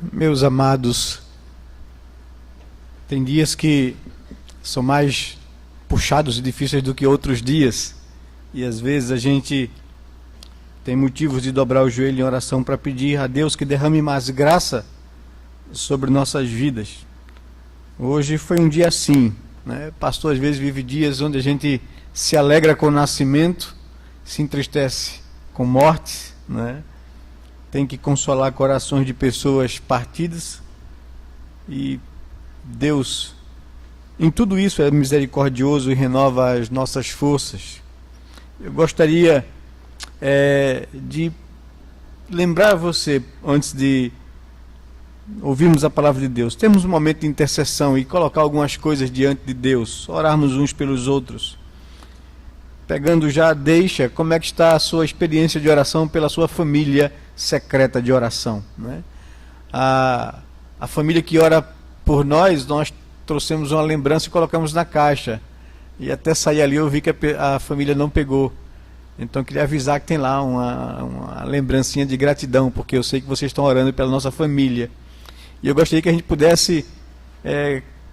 Meus amados, tem dias que são mais puxados e difíceis do que outros dias, e às vezes a gente tem motivos de dobrar o joelho em oração para pedir a Deus que derrame mais graça sobre nossas vidas. Hoje foi um dia assim, né? Pastor às vezes vive dias onde a gente se alegra com o nascimento, se entristece com morte, né? Tem que consolar corações de pessoas partidas, e Deus em tudo isso é misericordioso e renova as nossas forças. Eu gostaria de lembrar você, antes de ouvirmos a palavra de Deus, temos um momento de intercessão e colocar algumas coisas diante de Deus, orarmos uns pelos outros. Pegando já, deixa como é que está a sua experiência de oração pela sua família secreta de oração, né? A família que ora por nós trouxemos uma lembrança e colocamos na caixa, e até sair ali eu vi que a família não pegou. Então queria avisar que tem lá uma lembrancinha de gratidão, porque eu sei que vocês estão orando pela nossa família, e eu gostaria que a gente pudesse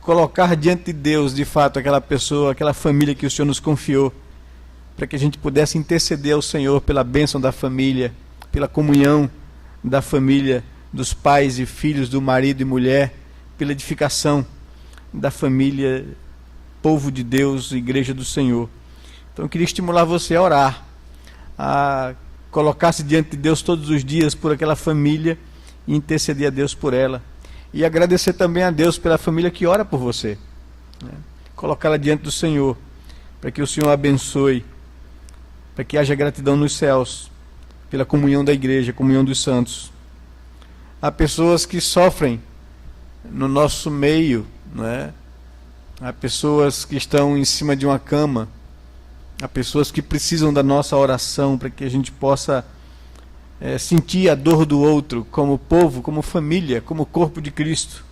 colocar diante de Deus, de fato, aquela pessoa, aquela família que o Senhor nos confiou, para que a gente pudesse interceder ao Senhor pela bênção da família, pela comunhão da família, dos pais e filhos, do marido e mulher, pela edificação da família, povo de Deus, igreja do Senhor. Então eu queria estimular você a orar, a colocar-se diante de Deus todos os dias por aquela família e interceder a Deus por ela. E agradecer também a Deus pela família que ora por você, né? Colocá-la diante do Senhor, para que o Senhor abençoe, para que haja gratidão nos céus, pela comunhão da igreja, comunhão dos santos. Há pessoas que sofrem no nosso meio, não é? Há pessoas que estão em cima de uma cama, há pessoas que precisam da nossa oração para que a gente possa sentir a dor do outro, como povo, como família, como corpo de Cristo.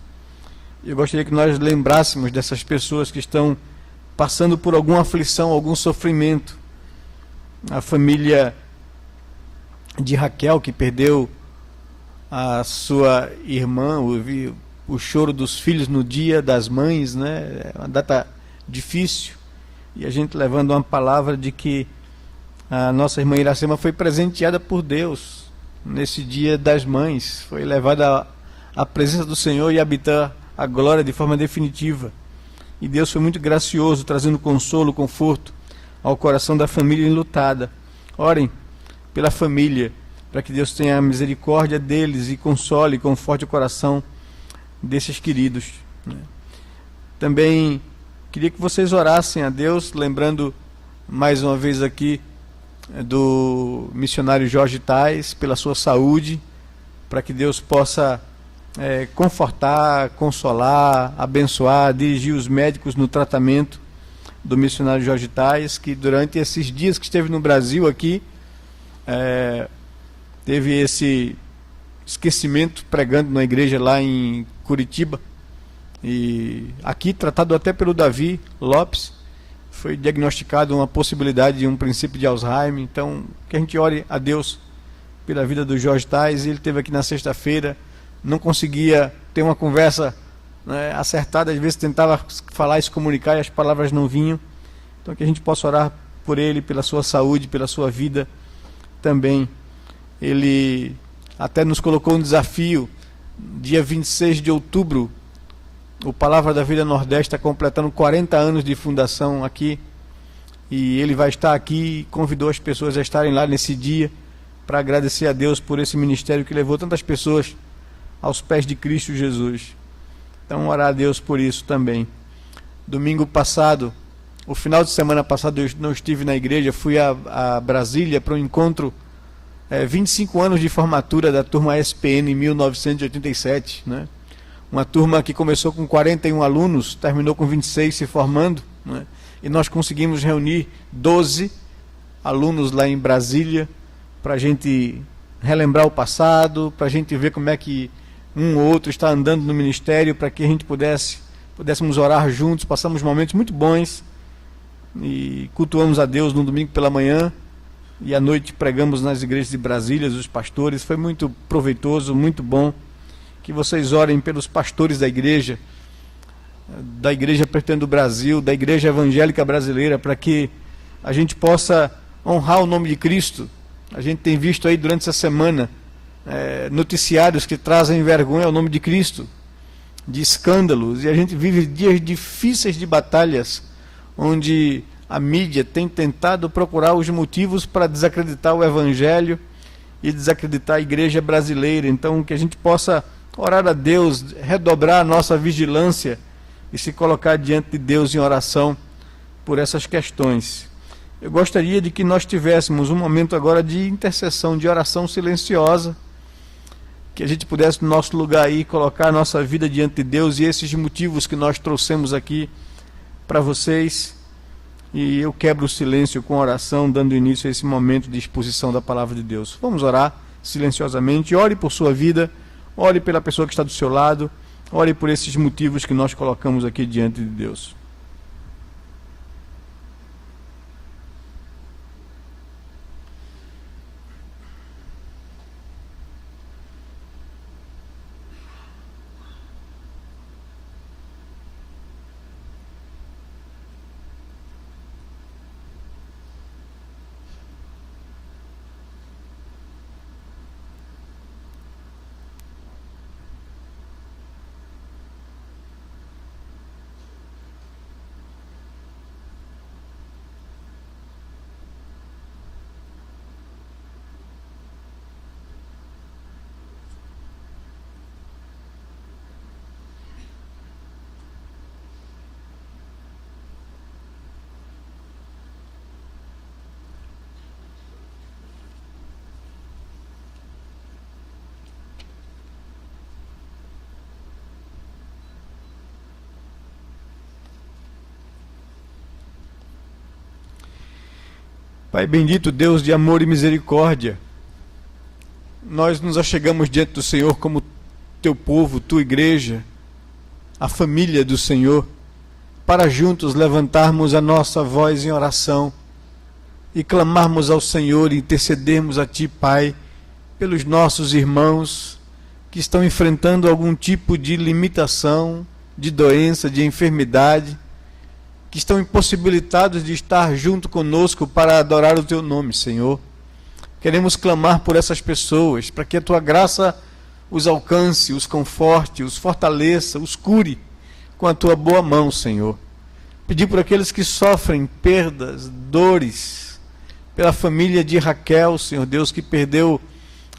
Eu gostaria que nós lembrássemos dessas pessoas que estão passando por alguma aflição, algum sofrimento. A família de Raquel, que perdeu a sua irmã, o choro dos filhos no dia das mães, né? É uma data difícil, e a gente levando uma palavra de que a nossa irmã Iracema foi presenteada por Deus nesse dia das mães, foi levada à presença do Senhor e habitar a glória de forma definitiva. E Deus foi muito gracioso, trazendo consolo, conforto ao coração da família enlutada. Orem pela família, para que Deus tenha misericórdia deles e console e conforte o coração desses queridos, né? Também queria que vocês orassem a Deus, lembrando mais uma vez aqui do missionário Jorge Tais, pela sua saúde, para que Deus possa confortar, consolar, abençoar, dirigir os médicos no tratamento do missionário Jorge Tais, que durante esses dias que esteve no Brasil aqui, teve esse esquecimento pregando na igreja lá em Curitiba, e aqui tratado até pelo Davi Lopes, foi diagnosticado uma possibilidade de um princípio de Alzheimer. Então que a gente ore a Deus pela vida do Jorge Tais. Ele esteve aqui na sexta-feira, não conseguia ter uma conversa, né, acertada, às vezes tentava falar e se comunicar e as palavras não vinham. Então que a gente possa orar por ele, pela sua saúde, pela sua vida também. Ele até nos colocou um desafio, dia 26 de outubro, o Palavra da Vida Nordeste está completando 40 anos de fundação aqui, e ele vai estar aqui e convidou as pessoas a estarem lá nesse dia, para agradecer a Deus por esse ministério que levou tantas pessoas aos pés de Cristo Jesus. Então orar a Deus por isso também. Domingo passado, o final de semana passado, eu não estive na igreja, fui a Brasília para um encontro, 25 anos de formatura da turma SPN em 1987, né? Uma turma que começou com 41 alunos, terminou com 26 se formando, né? E nós conseguimos reunir 12 alunos lá em Brasília, para a gente relembrar o passado, para a gente ver como é que um ou outro está andando no ministério, para que a gente pudéssemos orar juntos. Passamos momentos muito bons e cultuamos a Deus no domingo pela manhã, e à noite pregamos nas igrejas de Brasília, os pastores. Foi muito proveitoso, muito bom. que vocês orem pelos pastores da Igreja Pretendo do Brasil, da Igreja Evangélica Brasileira, para que a gente possa honrar o nome de Cristo. A gente tem visto aí durante essa semana noticiários que trazem vergonha ao nome de Cristo, de escândalos, e a gente vive dias difíceis de batalhas, onde a mídia tem tentado procurar os motivos para desacreditar o Evangelho e desacreditar a Igreja brasileira. Então, que a gente possa orar a Deus, redobrar a nossa vigilância e se colocar diante de Deus em oração por essas questões. Eu gostaria de que nós tivéssemos um momento agora de intercessão, de oração silenciosa, que a gente pudesse no nosso lugar aí colocar a nossa vida diante de Deus e esses motivos que nós trouxemos aqui para vocês. E eu quebro o silêncio com oração, dando início a esse momento de exposição da palavra de Deus. Vamos orar silenciosamente. Ore por sua vida, ore pela pessoa que está do seu lado, ore por esses motivos que nós colocamos aqui diante de Deus. Pai bendito, Deus de amor e misericórdia, nós nos achegamos diante do Senhor como teu povo, tua igreja, a família do Senhor, para juntos levantarmos a nossa voz em oração e clamarmos ao Senhor e intercedermos a Ti, Pai, pelos nossos irmãos que estão enfrentando algum tipo de limitação, de doença, de enfermidade, que estão impossibilitados de estar junto conosco para adorar o Teu nome, Senhor. Queremos clamar por essas pessoas, para que a Tua graça os alcance, os conforte, os fortaleça, os cure com a Tua boa mão, Senhor. Pedir por aqueles que sofrem perdas, dores, pela família de Raquel, Senhor Deus, que perdeu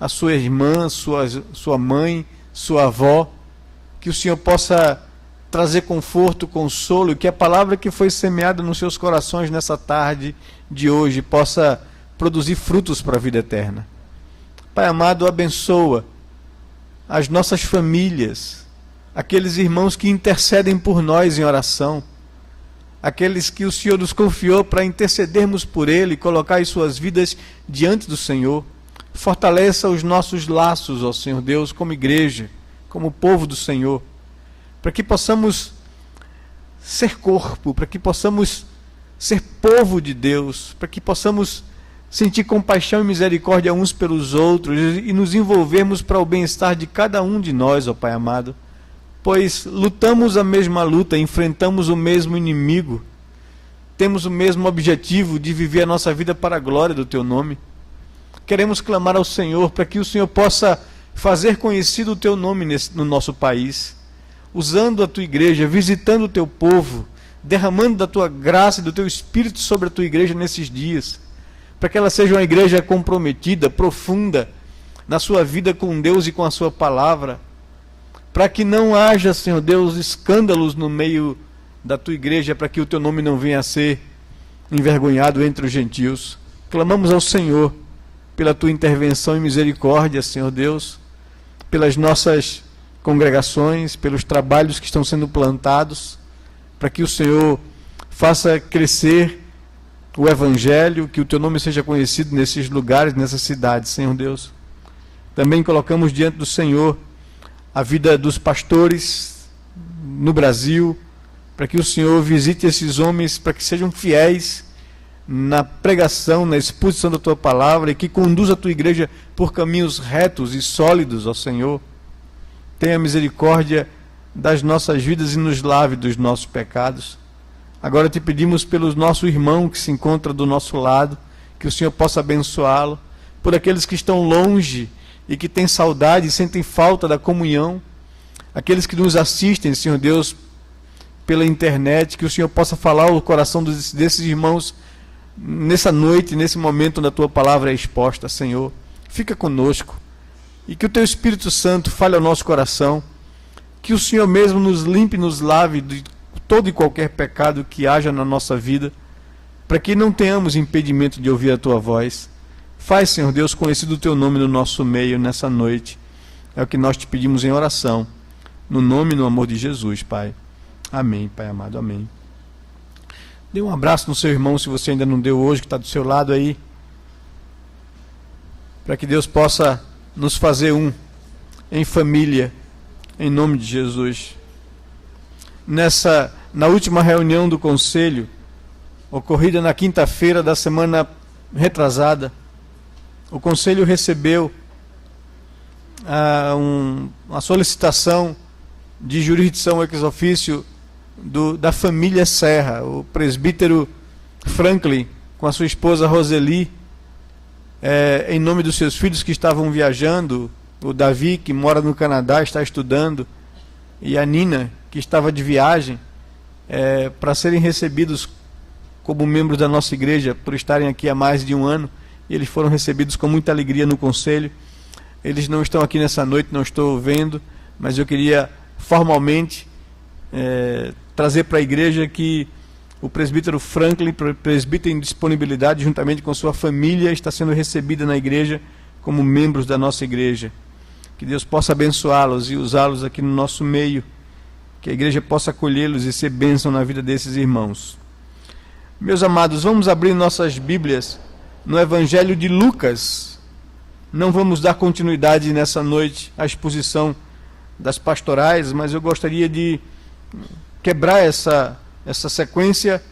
a sua irmã, sua mãe, sua avó, que o Senhor possa trazer conforto, consolo, e que a palavra que foi semeada nos seus corações nessa tarde de hoje possa produzir frutos para a vida eterna. Pai amado, abençoa as nossas famílias, aqueles irmãos que intercedem por nós em oração, aqueles que o Senhor nos confiou para intercedermos por Ele e colocar as suas vidas diante do Senhor. Fortaleça os nossos laços, ó Senhor Deus, como igreja, como povo do Senhor, para que possamos ser corpo, para que possamos ser povo de Deus, para que possamos sentir compaixão e misericórdia uns pelos outros e nos envolvermos para o bem-estar de cada um de nós, ó Pai amado, pois lutamos a mesma luta, enfrentamos o mesmo inimigo, temos o mesmo objetivo de viver a nossa vida para a glória do Teu nome. Queremos clamar ao Senhor para que o Senhor possa fazer conhecido o Teu nome no nosso país, usando a Tua igreja, visitando o Teu povo, derramando da Tua graça e do Teu Espírito sobre a Tua igreja nesses dias, para que ela seja uma igreja comprometida, profunda, na sua vida com Deus e com a Sua palavra, para que não haja, Senhor Deus, escândalos no meio da Tua igreja, para que o Teu nome não venha a ser envergonhado entre os gentios. Clamamos ao Senhor pela Tua intervenção e misericórdia, Senhor Deus, pelas nossas congregações, pelos trabalhos que estão sendo plantados, para que o Senhor faça crescer o Evangelho, que o Teu nome seja conhecido nesses lugares, nessas cidades, Senhor Deus. Também colocamos diante do Senhor a vida dos pastores no Brasil, para que o Senhor visite esses homens, para que sejam fiéis na pregação, na exposição da Tua palavra, e que conduza a Tua igreja por caminhos retos e sólidos, ó Senhor. tenha misericórdia das nossas vidas e nos lave dos nossos pecados. Agora te pedimos pelo nosso irmão que se encontra do nosso lado, que o Senhor possa abençoá-lo, por aqueles que estão longe e que têm saudade e sentem falta da comunhão, aqueles que nos assistem, Senhor Deus, pela internet, que o Senhor possa falar ao coração desses irmãos nessa noite, nesse momento onde a Tua palavra é exposta, Senhor. Fica conosco e que o Teu Espírito Santo fale ao nosso coração, que o Senhor mesmo nos limpe e nos lave de todo e qualquer pecado que haja na nossa vida, para que não tenhamos impedimento de ouvir a Tua voz. Faz, Senhor Deus, conhecido o Teu nome no nosso meio nessa noite. É o que nós te pedimos em oração, no nome e no amor de Jesus, Pai. Amém, Pai amado, amém. Dê um abraço no seu irmão, se você ainda não deu hoje, que está do seu lado aí, para que Deus possa nos fazer um em família, em nome de Jesus. Na última reunião do conselho, ocorrida na quinta-feira da semana retrasada, o conselho recebeu uma solicitação de jurisdição ex officio da família Serra. O presbítero Franklin, com a sua esposa Roseli, em nome dos seus filhos que estavam viajando, o Davi, que mora no Canadá, está estudando, e a Nina, que estava de viagem, para serem recebidos como membros da nossa igreja, por estarem aqui há mais de um ano, e eles foram recebidos com muita alegria no conselho. Eles não estão aqui nessa noite, não estou vendo, mas eu queria formalmente trazer para a igreja que o presbítero Franklin, presbítero em disponibilidade, juntamente com sua família, está sendo recebida na igreja como membros da nossa igreja. Que Deus possa abençoá-los e usá-los aqui no nosso meio, que a igreja possa acolhê-los e ser bênção na vida desses irmãos. Meus amados, vamos abrir nossas Bíblias no Evangelho de Lucas. Não vamos dar continuidade nessa noite à exposição das pastorais, mas eu gostaria de quebrar essa sequência,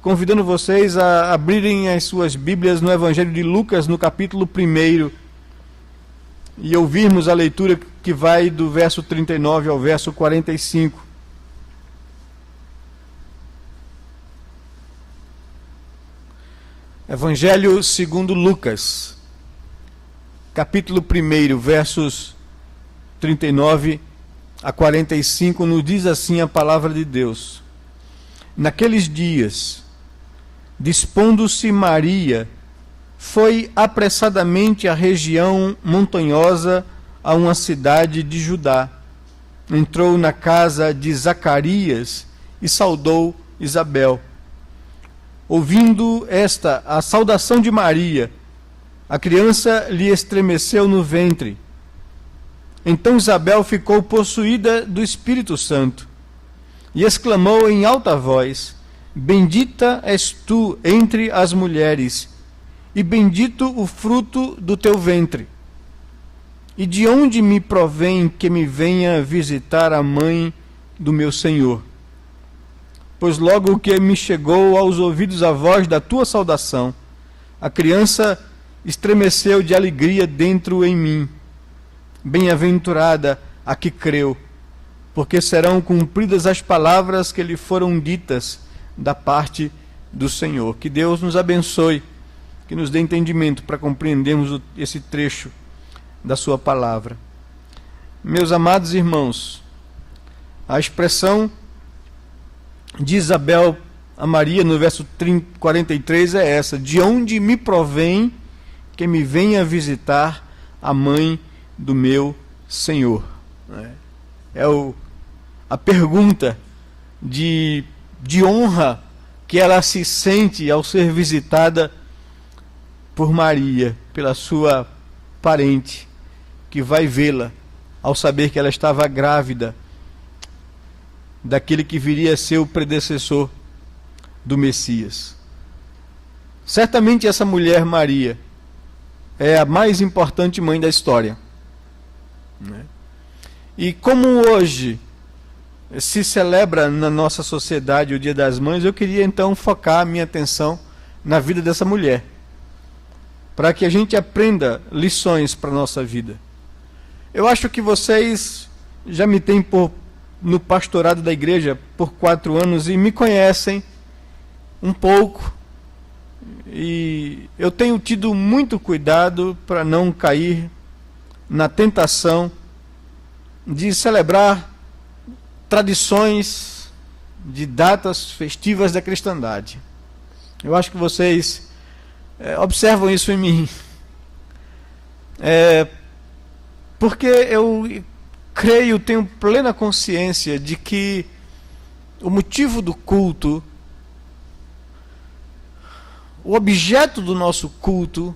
convidando vocês a abrirem as suas Bíblias no Evangelho de Lucas, no capítulo 1, e ouvirmos a leitura que vai do verso 39 ao verso 45. Evangelho segundo Lucas, capítulo 1, versos 39 a 45, nos diz assim a palavra de Deus. Naqueles dias, dispondo-se Maria, foi apressadamente à região montanhosa, a uma cidade de Judá. Entrou na casa de Zacarias e saudou Isabel. Ouvindo a saudação de Maria, a criança lhe estremeceu no ventre. Então Isabel ficou possuída do Espírito Santo e exclamou em alta voz: Bendita és tu entre as mulheres, e bendito o fruto do teu ventre. E de onde me provém que me venha visitar a mãe do meu Senhor? Pois logo que me chegou aos ouvidos a voz da tua saudação, a criança estremeceu de alegria dentro em mim. Bem-aventurada a que creu, porque serão cumpridas as palavras que lhe foram ditas da parte do Senhor. Que Deus nos abençoe, que nos dê entendimento para compreendermos esse trecho da sua palavra. Meus amados irmãos, a expressão de Isabel a Maria no verso 43 é essa: de onde me provém que me venha visitar a mãe do meu Senhor? A pergunta de honra que ela se sente ao ser visitada por Maria, pela sua parente, que vai vê-la ao saber que ela estava grávida daquele que viria a ser o predecessor do Messias. Certamente essa mulher, Maria, é a mais importante mãe da história. E como hoje se celebra na nossa sociedade o Dia das Mães, eu queria então focar a minha atenção na vida dessa mulher, para que a gente aprenda lições para a nossa vida. Eu acho que vocês já me têm no pastorado da igreja por 4 anos e me conhecem um pouco. E eu tenho tido muito cuidado para não cair na tentação de celebrar tradições de datas festivas da cristandade. Eu acho que vocês observam isso em mim. Porque eu creio, tenho plena consciência de que o motivo do culto, o objeto do nosso culto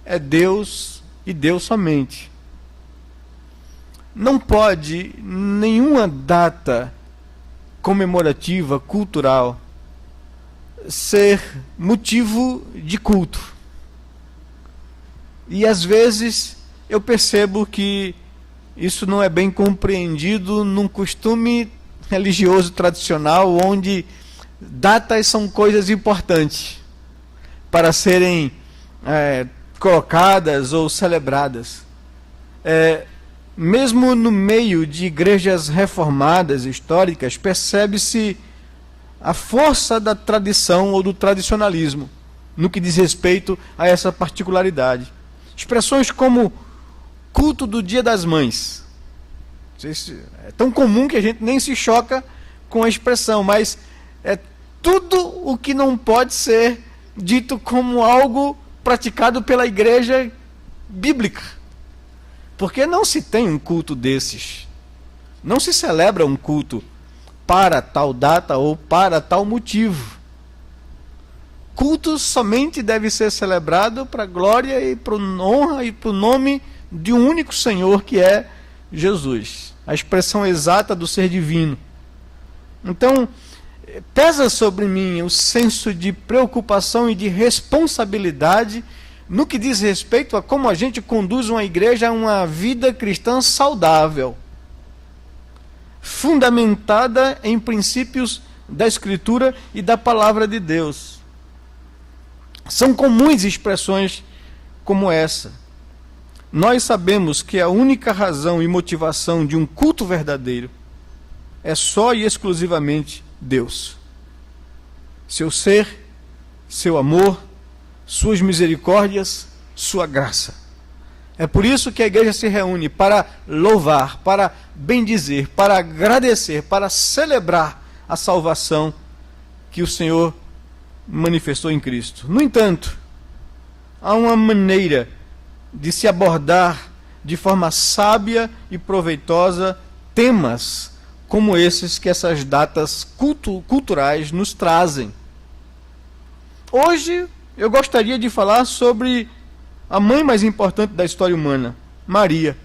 é Deus e Deus somente. Não pode nenhuma data comemorativa, cultural, ser motivo de culto. E às vezes eu percebo que isso não é bem compreendido num costume religioso tradicional, onde datas são coisas importantes para serem colocadas ou celebradas. Mesmo no meio de igrejas reformadas, históricas, percebe-se a força da tradição ou do tradicionalismo no que diz respeito a essa particularidade. Expressões como culto do Dia das Mães. É tão comum que a gente nem se choca com a expressão, mas é tudo o que não pode ser dito como algo praticado pela igreja bíblica. Porque não se tem um culto desses. Não se celebra um culto para tal data ou para tal motivo. Culto somente deve ser celebrado para a glória e para a honra e para o nome de um único Senhor, que é Jesus, a expressão exata do ser divino. Então, pesa sobre mim o senso de preocupação e de responsabilidade no que diz respeito a como a gente conduz uma igreja a uma vida cristã saudável, fundamentada em princípios da Escritura e da Palavra de Deus. São comuns expressões como essa. Nós sabemos que a única razão e motivação de um culto verdadeiro é só e exclusivamente Deus. Seu ser, seu amor, suas misericórdias, sua graça. É por isso que a igreja se reúne para louvar, para bendizer, para agradecer, para celebrar a salvação que o Senhor manifestou em Cristo. No entanto, há uma maneira de se abordar de forma sábia e proveitosa temas como esses que essas datas culturais nos trazem. Hoje eu gostaria de falar sobre a mãe mais importante da história humana, Maria,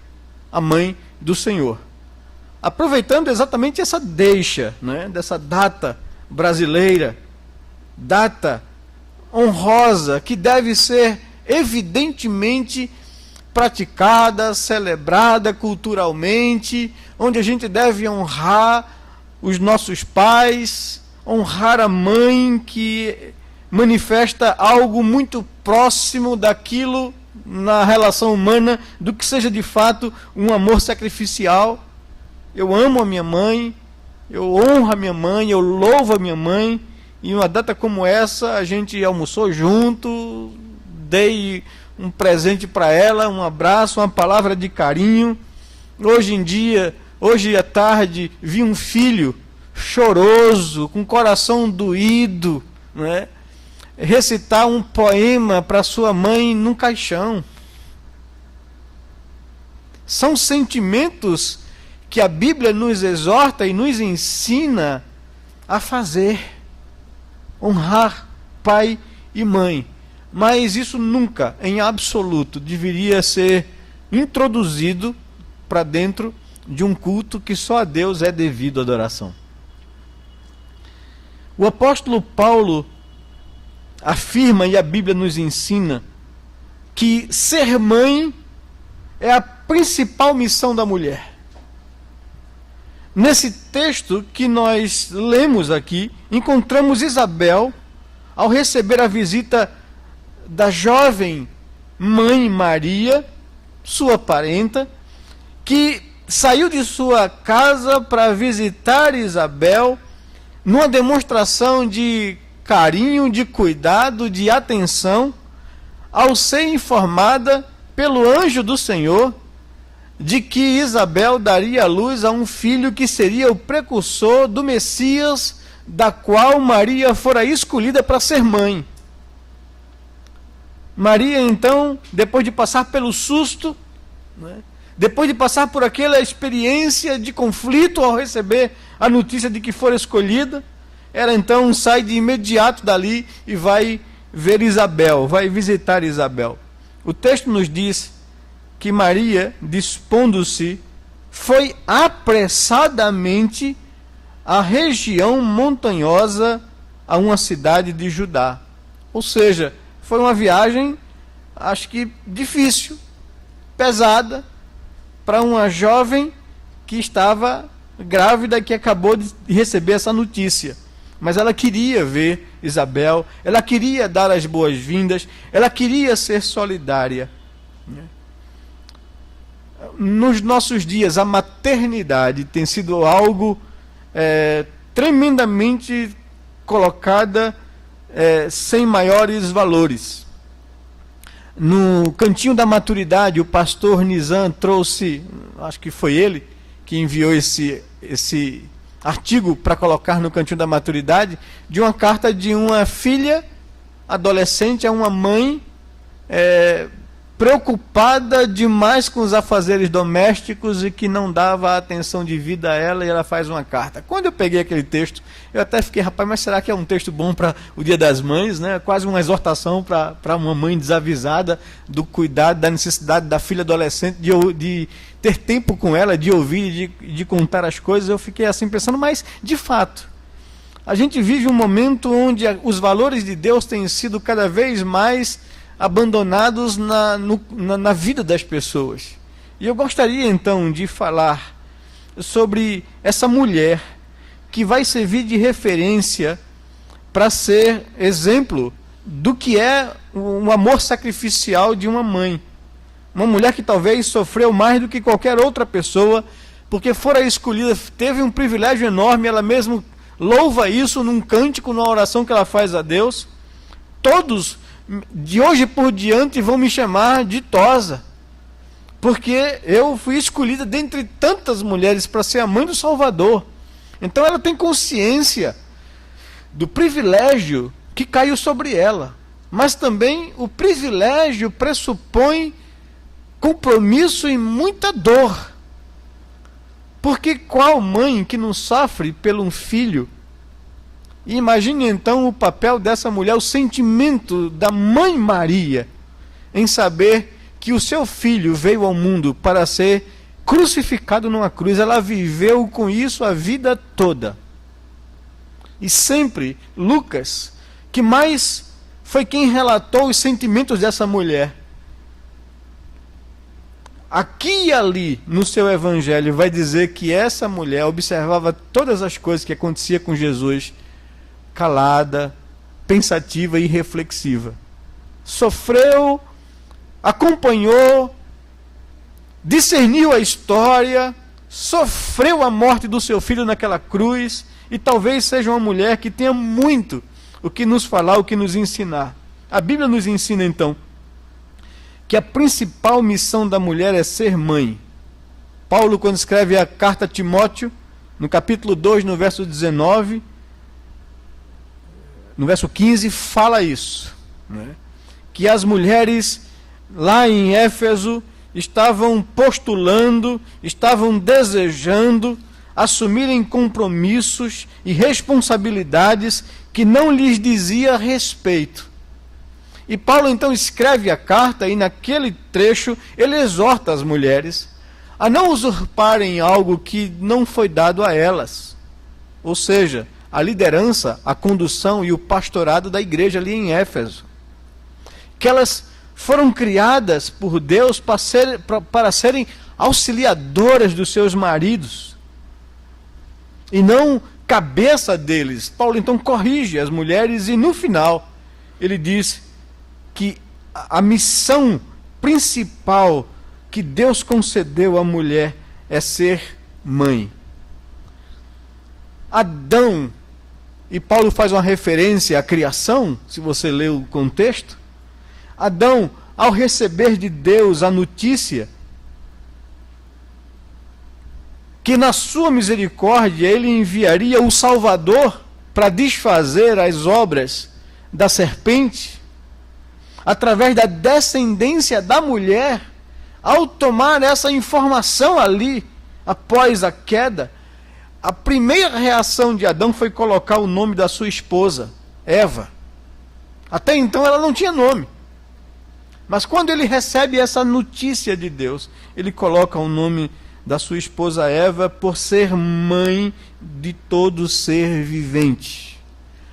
a mãe do Senhor. Aproveitando exatamente essa deixa, dessa data brasileira, data honrosa, que deve ser evidentemente praticada, celebrada culturalmente, onde a gente deve honrar os nossos pais, honrar a mãe que manifesta algo muito próximo daquilo na relação humana, do que seja de fato um amor sacrificial. Eu amo a minha mãe, eu honro a minha mãe, eu louvo a minha mãe, e uma data como essa a gente almoçou junto, dei um presente para ela, um abraço, uma palavra de carinho. Hoje à tarde, vi um filho choroso, com o coração doído, recitar um poema para sua mãe num caixão. São sentimentos que a Bíblia nos exorta e nos ensina a fazer. Honrar pai e mãe. Mas isso nunca, em absoluto, deveria ser introduzido para dentro de um culto que só a Deus é devido a adoração. O apóstolo Paulo afirma, e a Bíblia nos ensina, que ser mãe é a principal missão da mulher. Nesse texto que nós lemos aqui, encontramos Isabel, ao receber a visita da jovem mãe Maria, sua parenta, que saiu de sua casa para visitar Isabel, numa demonstração de carinho, de cuidado, de atenção, ao ser informada pelo anjo do Senhor de que Isabel daria à luz a um filho que seria o precursor do Messias, da qual Maria fora escolhida para ser mãe. Maria, então, depois de passar pelo susto, depois de passar por aquela experiência de conflito ao receber a notícia de que fora escolhida, ela então sai de imediato dali e vai ver Isabel, vai visitar Isabel. O texto nos diz que Maria, dispondo-se, foi apressadamente à região montanhosa, a uma cidade de Judá. Ou seja, foi uma viagem, acho que difícil, pesada, para uma jovem que estava grávida e que acabou de receber essa notícia. Mas ela queria ver Isabel, ela queria dar as boas-vindas, ela queria ser solidária. Nos nossos dias, a maternidade tem sido algo tremendamente colocada sem maiores valores. No Cantinho da Maturidade, o pastor Nizam trouxe, acho que foi ele que enviou esse artigo para colocar no Cantinho da Maturidade, de uma carta de uma filha adolescente a uma mãe preocupada demais com os afazeres domésticos e que não dava atenção devida a ela, e ela faz uma carta. Quando eu peguei aquele texto, eu até fiquei, rapaz, mas será que é um texto bom para o Dia das Mães, né? Quase uma exortação para uma mãe desavisada do cuidado, da necessidade da filha adolescente de ter tempo com ela, de ouvir, de contar as coisas. Eu fiquei assim pensando, mas de fato, a gente vive um momento onde os valores de Deus têm sido cada vez mais abandonados na vida das pessoas. E eu gostaria então de falar sobre essa mulher que vai servir de referência para ser exemplo do que é um amor sacrificial de uma mãe. Uma mulher que talvez sofreu mais do que qualquer outra pessoa, porque fora escolhida, teve um privilégio enorme, ela mesma louva isso num cântico, numa oração que ela faz a Deus. Todos de hoje por diante vão me chamar de Tosa, porque eu fui escolhida dentre tantas mulheres para ser a mãe do Salvador. Então ela tem consciência do privilégio que caiu sobre ela, mas também o privilégio pressupõe compromisso e muita dor, porque qual mãe que não sofre pelo um filho? E imagine então o papel dessa mulher, o sentimento da mãe Maria, em saber que o seu filho veio ao mundo para ser crucificado numa cruz. Ela viveu com isso a vida toda. E sempre Lucas, que mais foi quem relatou os sentimentos dessa mulher, aqui e ali no seu evangelho vai dizer que essa mulher observava todas as coisas que acontecia com Jesus, calada, pensativa e reflexiva. Sofreu, acompanhou, discerniu a história, sofreu a morte do seu filho naquela cruz, e talvez seja uma mulher que tenha muito o que nos falar, o que nos ensinar. A Bíblia nos ensina então que a principal missão da mulher é ser mãe. Paulo, quando escreve a carta a Timóteo, no capítulo 2, no verso 19, no verso 15, fala isso, né? Que as mulheres lá em Éfeso estavam postulando, estavam desejando assumirem compromissos e responsabilidades que não lhes dizia respeito. E Paulo então escreve a carta, e naquele trecho ele exorta as mulheres a não usurparem algo que não foi dado a elas. Ou seja, a liderança, a condução e o pastorado da igreja ali em Éfeso. Que elas foram criadas por Deus para serem auxiliadoras dos seus maridos, e não cabeça deles. Paulo então corrige as mulheres, e no final ele diz que a missão principal que Deus concedeu à mulher é ser mãe. Adão, e Paulo faz uma referência à criação, se você ler o contexto. Adão, ao receber de Deus a notícia que na sua misericórdia ele enviaria o Salvador para desfazer as obras da serpente, através da descendência da mulher, ao tomar essa informação ali, após a queda, a primeira reação de Adão foi colocar o nome da sua esposa, Eva. Até então ela não tinha nome. Mas quando ele recebe essa notícia de Deus, ele coloca o nome da sua esposa Eva por ser mãe de todo ser vivente.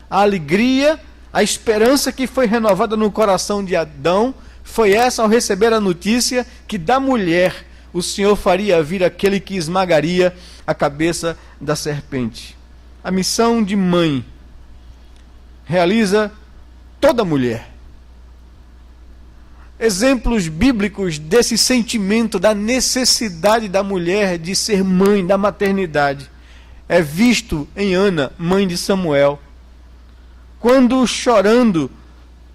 A alegria, a esperança que foi renovada no coração de Adão foi essa ao receber a notícia que da mulher o Senhor faria vir aquele que esmagaria a cabeça da serpente. A missão de mãe realiza toda mulher. Exemplos bíblicos desse sentimento da necessidade da mulher de ser mãe, da maternidade, é visto em Ana, mãe de Samuel, quando, chorando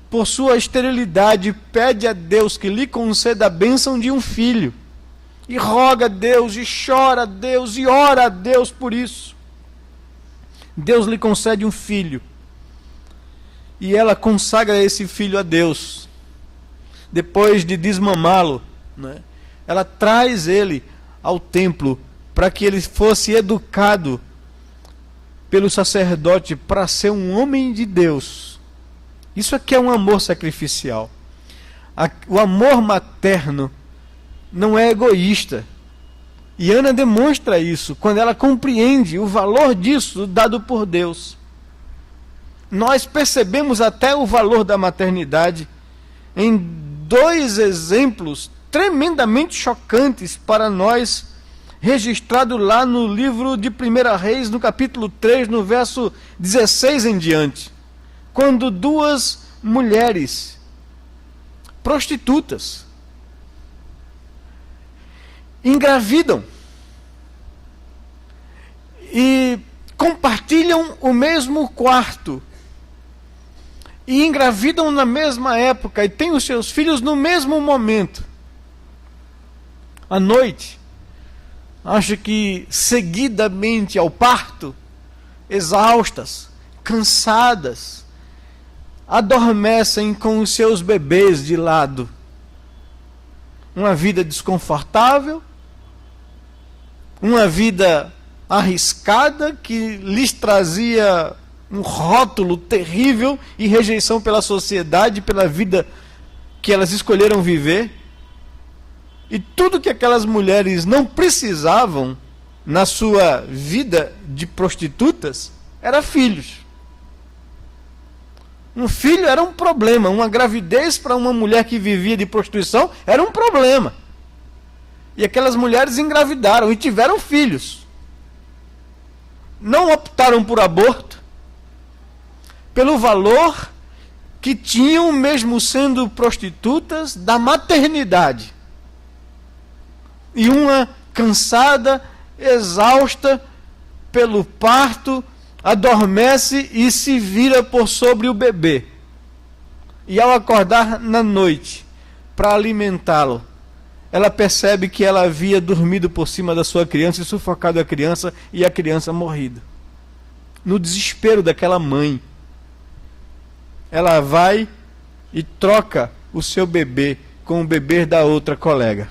por sua esterilidade, pede a Deus que lhe conceda a bênção de um filho, e roga a Deus, e chora a Deus, e ora a Deus por isso. Deus lhe concede um filho, e ela consagra esse filho a Deus. Depois de desmamá-lo, né, ela traz ele ao templo para que ele fosse educado pelo sacerdote para ser um homem de Deus. Isso aqui é um amor sacrificial. O amor materno não é egoísta. E Ana demonstra isso quando ela compreende o valor disso dado por Deus. Nós percebemos até o valor da maternidade em dois exemplos tremendamente chocantes para nós, registrado lá no livro de 1 Reis, no capítulo 3, no verso 16 em diante, quando duas mulheres prostitutas engravidam e compartilham o mesmo quarto, e engravidam na mesma época, e têm os seus filhos no mesmo momento. À noite, acho que seguidamente ao parto, exaustas, cansadas, adormecem com os seus bebês de lado. Uma vida desconfortável, uma vida arriscada que lhes trazia um rótulo terrível e rejeição pela sociedade, pela vida que elas escolheram viver. E tudo que aquelas mulheres não precisavam na sua vida de prostitutas era filhos. Um filho era um problema, uma gravidez para uma mulher que vivia de prostituição era um problema. E aquelas mulheres engravidaram e tiveram filhos. Não optaram por aborto, pelo valor que tinham, mesmo sendo prostitutas, da maternidade. E uma cansada, exausta pelo parto, adormece e se vira por sobre o bebê. E ao acordar na noite para alimentá-lo, ela percebe que ela havia dormido por cima da sua criança e sufocado a criança, e a criança morrida. No desespero daquela mãe, ela vai e troca o seu bebê com o bebê da outra colega.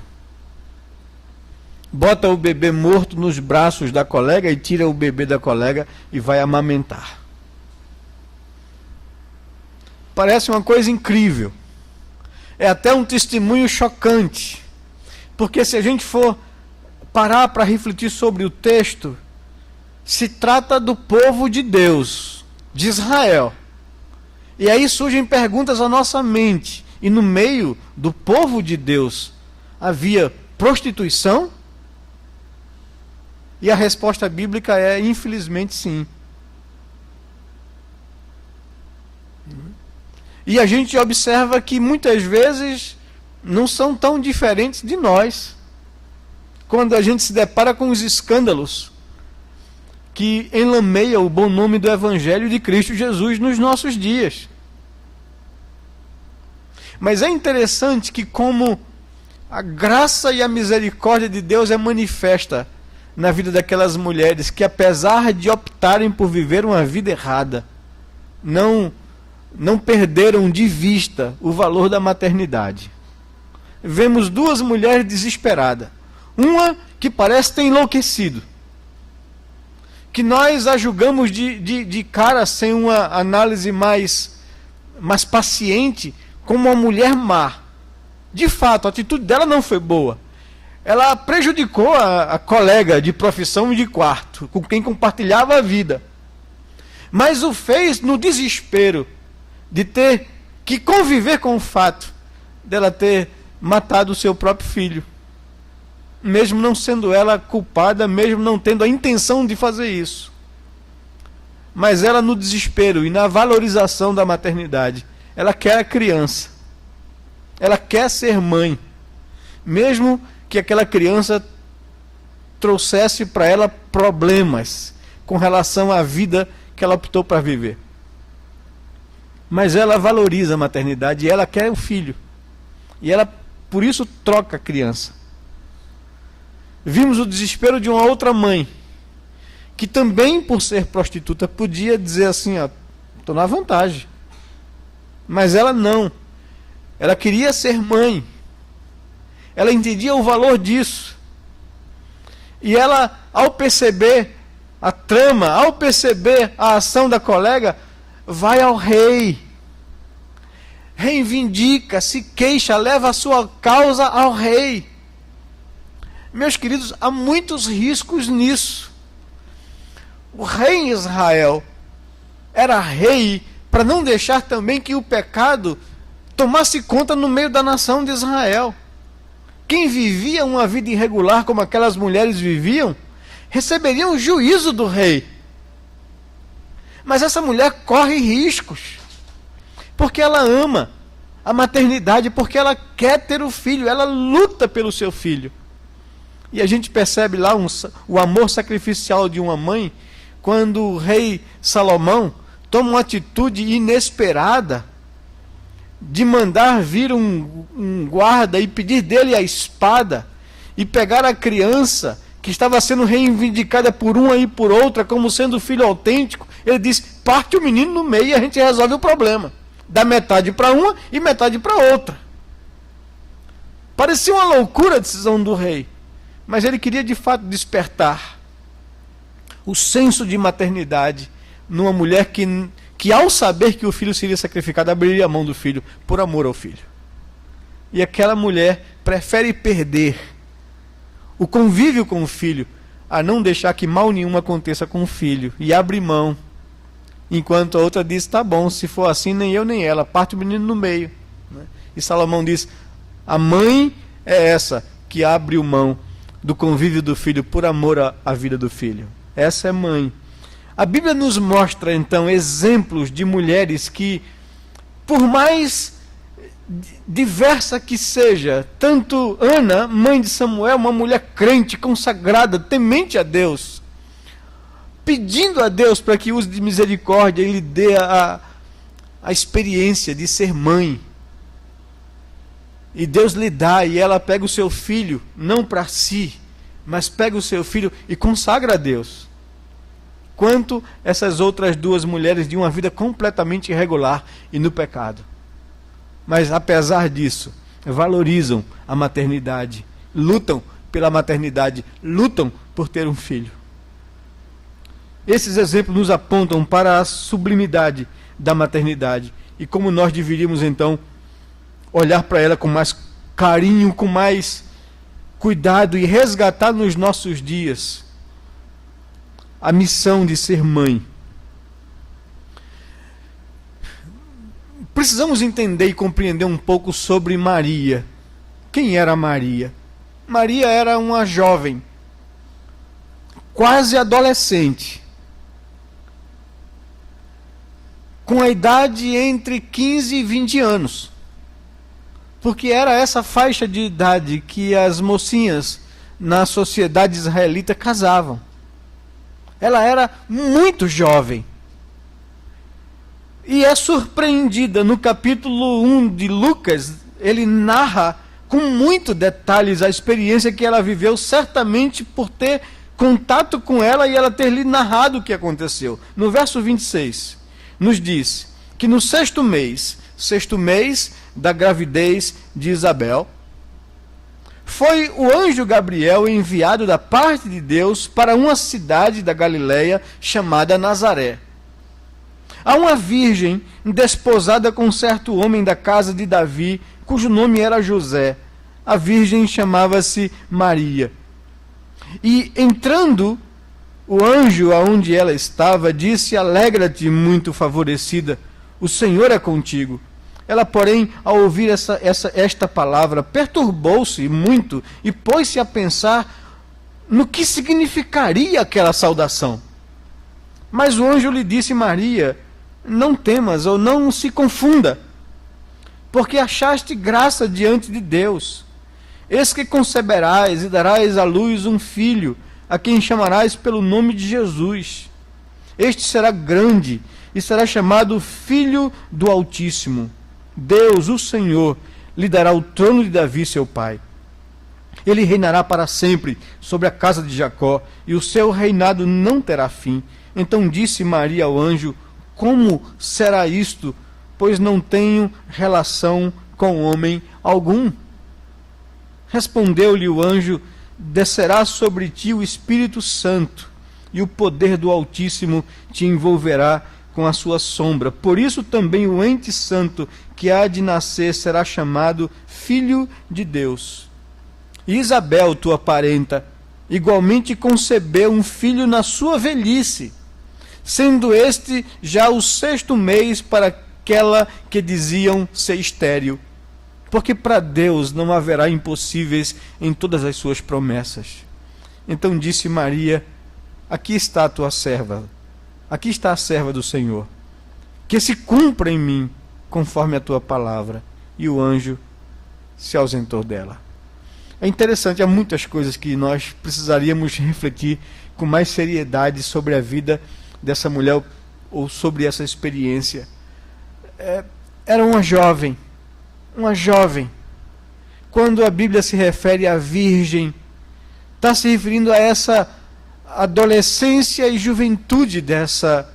Bota o bebê morto nos braços da colega e tira o bebê da colega e vai amamentar. Parece uma coisa incrível. É até um testemunho chocante. Porque se a gente for parar para refletir sobre o texto, se trata do povo de Deus, de Israel. E aí surgem perguntas à nossa mente. E no meio do povo de Deus havia prostituição? E a resposta bíblica é, infelizmente, sim. E a gente observa que muitas vezes não são tão diferentes de nós. quando a gente se depara com os escândalos que enlameiam o bom nome do Evangelho de Cristo Jesus nos nossos dias. Mas é interessante que como a graça e a misericórdia de Deus é manifesta na vida daquelas mulheres que, apesar de optarem por viver uma vida errada, não perderam de vista o valor da maternidade. Vemos duas mulheres desesperadas. Uma que parece ter enlouquecido, que nós a julgamos de cara, sem uma análise mais paciente, como uma mulher má. De fato, a atitude dela não foi boa. Ela prejudicou a colega de profissão e de quarto, com quem compartilhava a vida. Mas o fez no desespero de ter que conviver com o fato dela ter matado o seu próprio filho. Mesmo não sendo ela culpada, mesmo não tendo a intenção de fazer isso. Mas ela, no desespero e na valorização da maternidade, ela quer a criança. Ela quer ser mãe. Mesmo que aquela criança trouxesse para ela problemas com relação à vida que ela optou para viver. Mas ela valoriza a maternidade e ela quer o filho. E ela, por isso, troca a criança. Vimos o desespero de uma outra mãe, que também, por ser prostituta, podia dizer assim, estou na vantagem. Mas ela não. Ela queria ser mãe. Ela entendia o valor disso. E ela, ao perceber a trama, ao perceber a ação da colega, vai ao rei. Reivindica, se queixa, leva a sua causa ao rei. Meus queridos, há muitos riscos nisso. O rei em Israel era rei para não deixar também que o pecado tomasse conta no meio da nação de Israel. Quem vivia uma vida irregular como aquelas mulheres viviam, receberia o juízo do rei. Mas essa mulher corre riscos, porque ela ama a maternidade, porque ela quer ter o filho, ela luta pelo seu filho. E a gente percebe lá o amor sacrificial de uma mãe, quando o rei Salomão toma uma atitude inesperada de mandar vir um guarda e pedir dele a espada e pegar a criança que estava sendo reivindicada por uma e por outra como sendo filho autêntico. Ele diz, parte o menino no meio e a gente resolve o problema. Dá metade para uma e metade para outra. Parecia uma loucura a decisão do rei, mas ele queria de fato despertar o senso de maternidade numa mulher que ao saber que o filho seria sacrificado, abriria a mão do filho por amor ao filho. E aquela mulher prefere perder o convívio com o filho a não deixar que mal nenhum aconteça com o filho, e abre mão, enquanto a outra diz, tá bom, se for assim, nem eu nem ela, parte o menino no meio. E Salomão diz, a mãe é essa que abre mão do convívio do filho por amor à vida do filho. Essa é mãe. A Bíblia nos mostra, então, exemplos de mulheres que, por mais diversa que seja, tanto Ana, mãe de Samuel, uma mulher crente, consagrada, temente a Deus, pedindo a Deus para que use de misericórdia e lhe dê a experiência de ser mãe. E Deus lhe dá, e ela pega o seu filho, não para si, mas pega o seu filho e consagra a Deus. Quanto essas outras duas mulheres de uma vida completamente irregular e no pecado. Mas apesar disso, valorizam a maternidade, lutam pela maternidade, lutam por ter um filho. Esses exemplos nos apontam para a sublimidade da maternidade e como nós deveríamos então olhar para ela com mais carinho, com mais cuidado e resgatar nos nossos dias a missão de ser mãe. Precisamos entender e compreender um pouco sobre Maria. Quem era Maria? Maria era uma jovem, quase adolescente, com a idade entre 15 e 20 anos. Porque era essa faixa de idade que as mocinhas na sociedade israelita casavam. Ela era muito jovem. E é surpreendida no capítulo 1 de Lucas, ele narra com muitos detalhes a experiência que ela viveu, certamente por ter contato com ela e ela ter lhe narrado o que aconteceu. No verso 26, nos diz que no sexto mês da gravidez de Isabel, foi o anjo Gabriel enviado da parte de Deus para uma cidade da Galileia chamada Nazaré, a uma virgem desposada com um certo homem da casa de Davi, cujo nome era José. A virgem chamava-se Maria. E entrando o anjo aonde ela estava, disse: alegra-te, muito favorecida, o Senhor é contigo. Ela, porém, ao ouvir esta palavra, perturbou-se muito e pôs-se a pensar no que significaria aquela saudação. Mas o anjo lhe disse: Maria, não temas ou não se confunda, porque achaste graça diante de Deus. Eis que conceberás e darás à luz um filho, a quem chamarás pelo nome de Jesus. Este será grande e será chamado Filho do Altíssimo. Deus, o Senhor, lhe dará o trono de Davi, seu pai. Ele reinará para sempre sobre a casa de Jacó, e o seu reinado não terá fim. Então disse Maria ao anjo: como será isto, pois não tenho relação com homem algum? Respondeu-lhe o anjo: descerá sobre ti o Espírito Santo, e o poder do Altíssimo te envolverá com a sua sombra. Por isso também o ente santo que há de nascer será chamado Filho de Deus. E Isabel, tua parenta, igualmente concebeu um filho na sua velhice, sendo este já o sexto mês para aquela que diziam ser estéril. Porque para Deus não haverá impossíveis em todas as suas promessas. Então disse Maria: aqui está a tua serva, aqui está a serva do Senhor, que se cumpra em mim conforme a tua palavra. E o anjo se ausentou dela. É interessante, há muitas coisas que nós precisaríamos refletir com mais seriedade sobre a vida dessa mulher ou sobre essa experiência. Era uma jovem. Quando a Bíblia se refere à virgem, está se referindo a essa adolescência e juventude dessa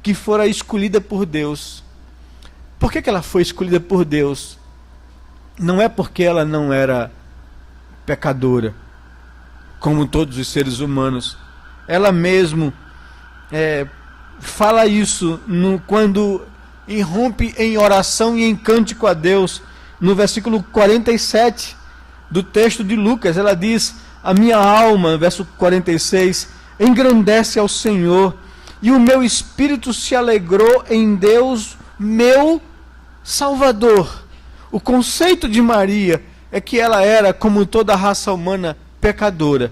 que fora escolhida por Deus. Por que ela foi escolhida por Deus? Não é porque ela não era pecadora, como todos os seres humanos. Ela mesmo fala isso quando irrompe em oração e em cântico a Deus. No versículo 47 do texto de Lucas, ela diz: a minha alma, verso 46, engrandece ao Senhor, e o meu espírito se alegrou em Deus, meu Salvador. O conceito de Maria é que ela era, como toda a raça humana, pecadora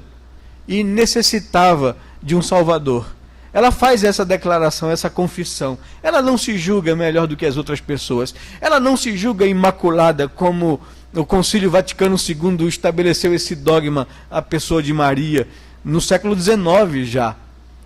e necessitava de um Salvador. Ela faz essa declaração, essa confissão. Ela não se julga melhor do que as outras pessoas. Ela não se julga imaculada, como o Concílio Vaticano II estabeleceu esse dogma à pessoa de Maria, no século XIX já.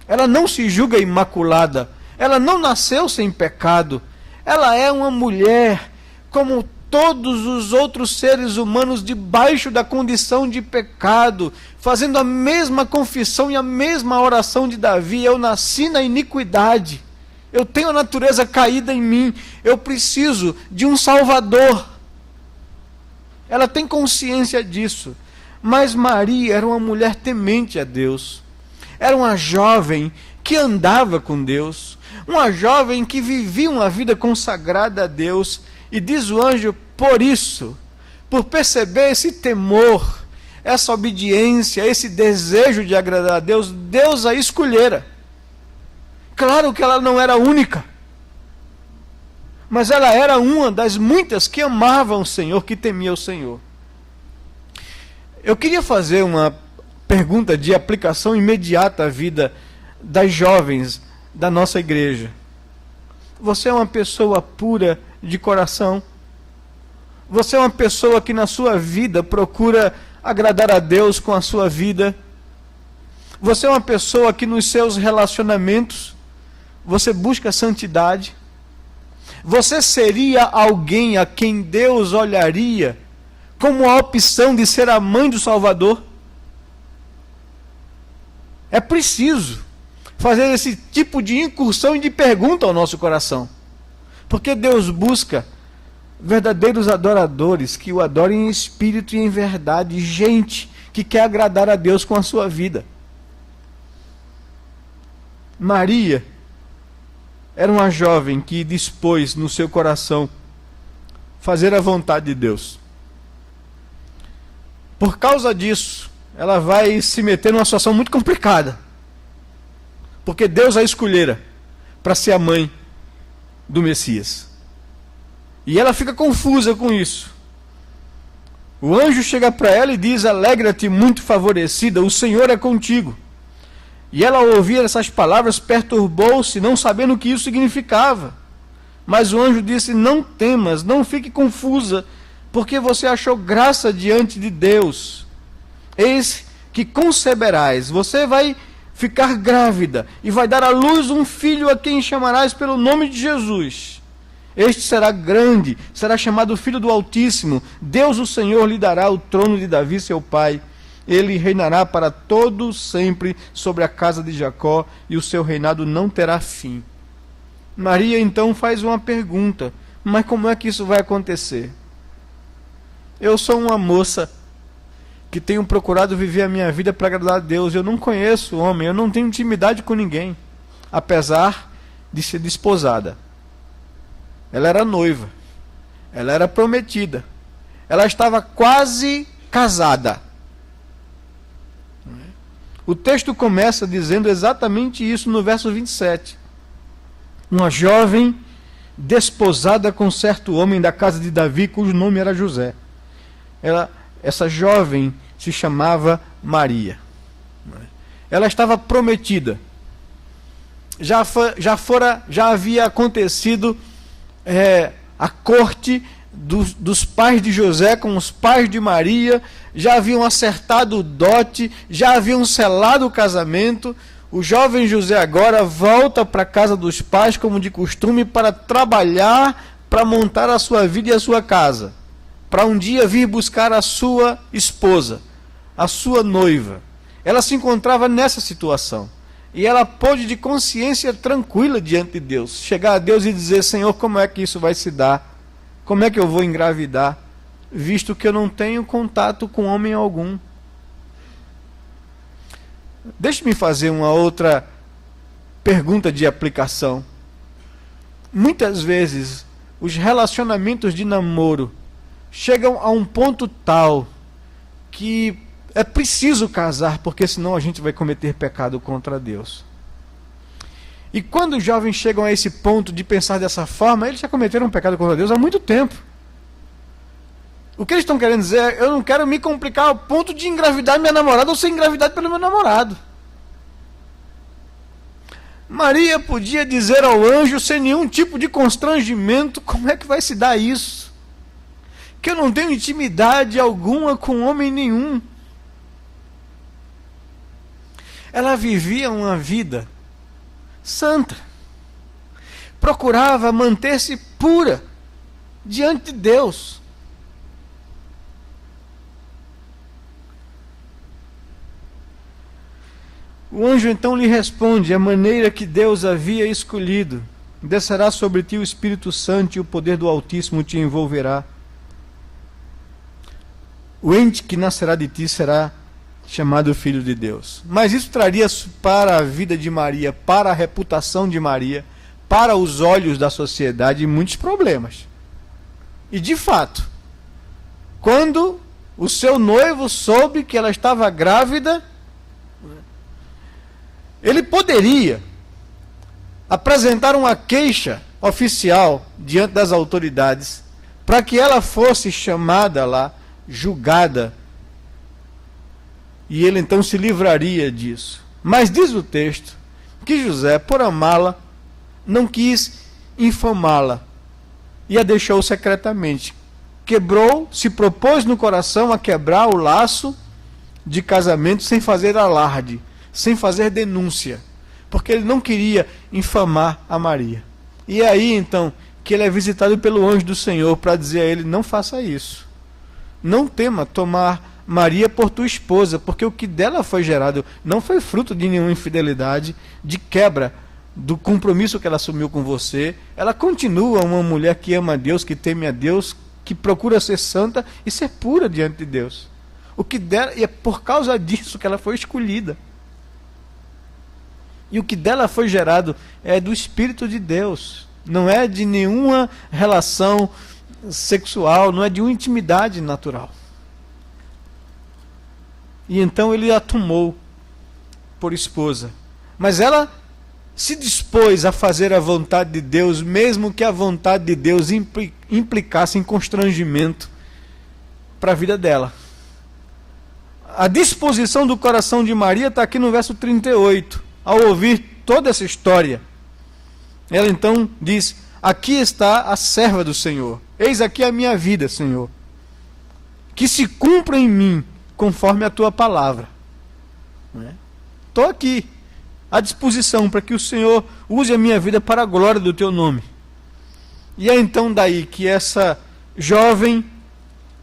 Ela não se julga imaculada. Ela não nasceu sem pecado. Ela é uma mulher como todos os outros seres humanos debaixo da condição de pecado, fazendo a mesma confissão e a mesma oração de Davi: eu nasci na iniquidade, eu tenho a natureza caída em mim, eu preciso de um Salvador. Ela tem consciência disso. Mas Maria era uma mulher temente a Deus, era uma jovem que andava com Deus, uma jovem que vivia uma vida consagrada a Deus. E diz o anjo: por isso, por perceber esse temor, essa obediência, esse desejo de agradar a Deus, Deus a escolhera. Claro que ela não era única, mas ela era uma das muitas que amavam o Senhor, que temia o Senhor. Eu queria fazer uma pergunta de aplicação imediata à vida das jovens da nossa igreja. Você é uma pessoa pura de coração? Você é uma pessoa que na sua vida procura agradar a Deus com a sua vida? Você é uma pessoa que nos seus relacionamentos você busca santidade? Você seria alguém a quem Deus olharia como a opção de ser a mãe do Salvador? É preciso fazer esse tipo de incursão e de pergunta ao nosso coração. Porque Deus busca verdadeiros adoradores que o adorem em espírito e em verdade. Gente que quer agradar a Deus com a sua vida. Maria era uma jovem que dispôs no seu coração fazer a vontade de Deus. Por causa disso, ela vai se meter numa situação muito complicada. Porque Deus a escolhera para ser a mãe do Messias. E ela fica confusa com isso. O anjo chega para ela e diz: alegra-te, muito favorecida, o Senhor é contigo. E ela, ao ouvir essas palavras, perturbou-se, não sabendo o que isso significava. Mas o anjo disse: não temas, não fique confusa, porque você achou graça diante de Deus. Eis que conceberás, você vai ficar grávida, e vai dar à luz um filho a quem chamarás pelo nome de Jesus. Este será grande, será chamado Filho do Altíssimo. Deus o Senhor lhe dará o trono de Davi, seu pai. Ele reinará para todo sempre sobre a casa de Jacó, e o seu reinado não terá fim. Maria então faz uma pergunta: mas como é que isso vai acontecer? Eu sou uma moça que tenho procurado viver a minha vida para agradar a Deus. Eu não conheço homem, eu não tenho intimidade com ninguém, apesar de ser desposada. Ela era noiva, ela era prometida, ela estava quase casada. O texto começa dizendo exatamente isso no verso 27. Uma jovem desposada com certo homem da casa de Davi, cujo nome era José. Essa jovem se chamava Maria. Ela estava prometida. Já havia acontecido a corte dos pais de José com os pais de Maria, já haviam acertado o dote, já haviam selado o casamento. O jovem José agora volta para a casa dos pais, como de costume, para trabalhar, para montar a sua vida e a sua casa, para um dia vir buscar a sua esposa, a sua noiva. Ela se encontrava nessa situação, e ela pôde, de consciência tranquila diante de Deus, chegar a Deus e dizer: Senhor, como é que isso vai se dar? Como é que eu vou engravidar, visto que eu não tenho contato com homem algum? Deixe-me fazer uma outra pergunta de aplicação. Muitas vezes, os relacionamentos de namoro chegam a um ponto tal que é preciso casar, porque senão a gente vai cometer pecado contra Deus. E quando os jovens chegam a esse ponto de pensar dessa forma, eles já cometeram um pecado contra Deus há muito tempo. O que eles estão querendo dizer é: eu não quero me complicar ao ponto de engravidar minha namorada ou ser engravidado pelo meu namorado. Maria podia dizer ao anjo sem nenhum tipo de constrangimento: como é que vai se dar isso? Que eu não tenho intimidade alguma com homem nenhum. Ela vivia uma vida santa, procurava manter-se pura diante de Deus. O anjo então lhe responde: a maneira que Deus havia escolhido, descerá sobre ti o Espírito Santo e o poder do Altíssimo te envolverá. O ente que nascerá de ti será chamado Filho de Deus. Mas isso traria para a vida de Maria, para a reputação de Maria, para os olhos da sociedade, muitos problemas. E de fato, quando o seu noivo soube que ela estava grávida, ele poderia apresentar uma queixa oficial diante das autoridades, para que ela fosse chamada lá, julgada, e ele então se livraria disso. Mas diz o texto que José, por amá-la, não quis infamá-la e a deixou secretamente. se propôs no coração a quebrar o laço de casamento sem fazer alarde, sem fazer denúncia, porque ele não queria infamar a Maria. E é aí então que ele é visitado pelo anjo do Senhor para dizer a ele: não faça isso, não tema tomar Maria por tua esposa, porque o que dela foi gerado não foi fruto de nenhuma infidelidade, de quebra do compromisso que ela assumiu com você. Ela continua uma mulher que ama a Deus, que teme a Deus, que procura ser santa e ser pura diante de Deus. O que dela, e é por causa disso que ela foi escolhida. E o que dela foi gerado é do Espírito de Deus, não é de nenhuma relação sexual, não é de uma intimidade natural. E então ele a tomou por esposa. Mas ela se dispôs a fazer a vontade de Deus, mesmo que a vontade de Deus implicasse em constrangimento para a vida dela. A disposição do coração de Maria está aqui no verso 38. Ao ouvir toda essa história, ela então diz: aqui está a serva do Senhor, eis aqui a minha vida, Senhor, que se cumpra em mim conforme a tua palavra. Estou aqui à disposição para que o Senhor use a minha vida para a glória do teu nome. E é então daí que essa jovem,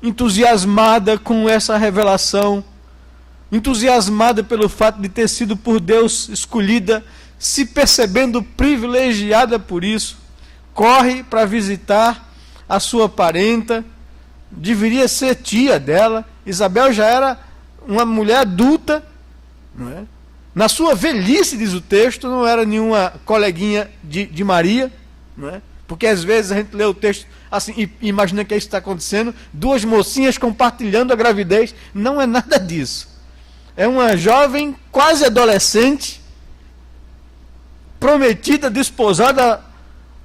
entusiasmada com essa revelação, entusiasmada pelo fato de ter sido por Deus escolhida, se percebendo privilegiada por isso, corre para visitar a sua parenta, deveria ser tia dela. Isabel já era uma mulher adulta, não é? Na sua velhice, diz o texto, não era nenhuma coleguinha de Maria, não é? Porque às vezes a gente lê o texto assim e imagina que isso está acontecendo, duas mocinhas compartilhando a gravidez. Não é nada disso. É uma jovem quase adolescente, prometida, desposada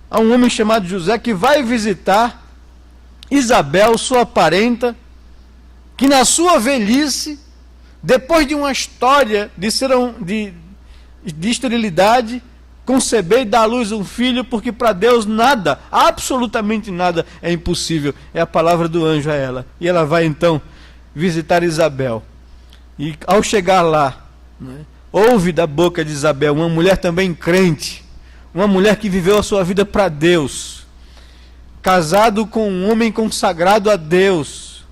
a um homem chamado José, que vai visitar Isabel, sua parenta, que na sua velhice, depois de uma história de esterilidade, conceber e dar à luz um filho, porque para Deus nada, absolutamente nada é impossível. É a palavra do anjo a ela. E ela vai então visitar Isabel. E ao chegar lá, ouve da boca de Isabel, uma mulher também crente, uma mulher que viveu a sua vida para Deus, casado com um homem consagrado a Deus,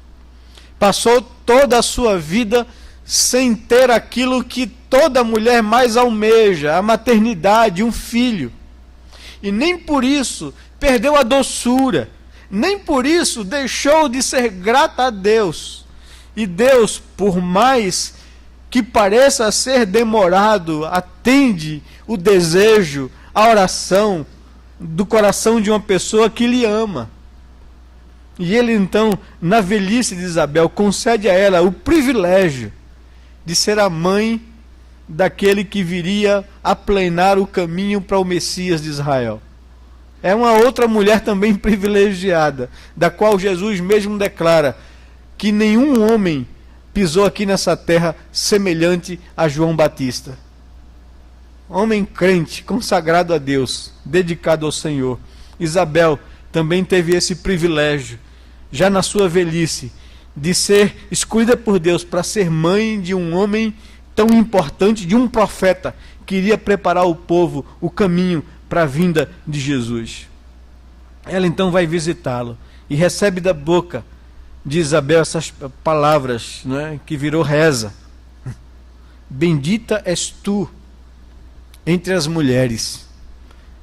passou toda a sua vida sem ter aquilo que toda mulher mais almeja, a maternidade, um filho. E nem por isso perdeu a doçura, nem por isso deixou de ser grata a Deus. E Deus, por mais que pareça ser demorado, atende o desejo, a oração do coração de uma pessoa que lhe ama. E ele então, na velhice de Isabel, concede a ela o privilégio de ser a mãe daquele que viria a planear o caminho para o Messias de Israel. É uma outra mulher também privilegiada, da qual Jesus mesmo declara que nenhum homem pisou aqui nessa terra semelhante a João Batista. Homem crente, consagrado a Deus, dedicado ao Senhor. Isabel também teve esse privilégio, já na sua velhice, de ser escolhida por Deus para ser mãe de um homem tão importante, de um profeta, que iria preparar o povo, o caminho para a vinda de Jesus. Ela então vai visitá-lo e recebe da boca de Isabel essas palavras, que virou reza. Bendita és tu entre as mulheres,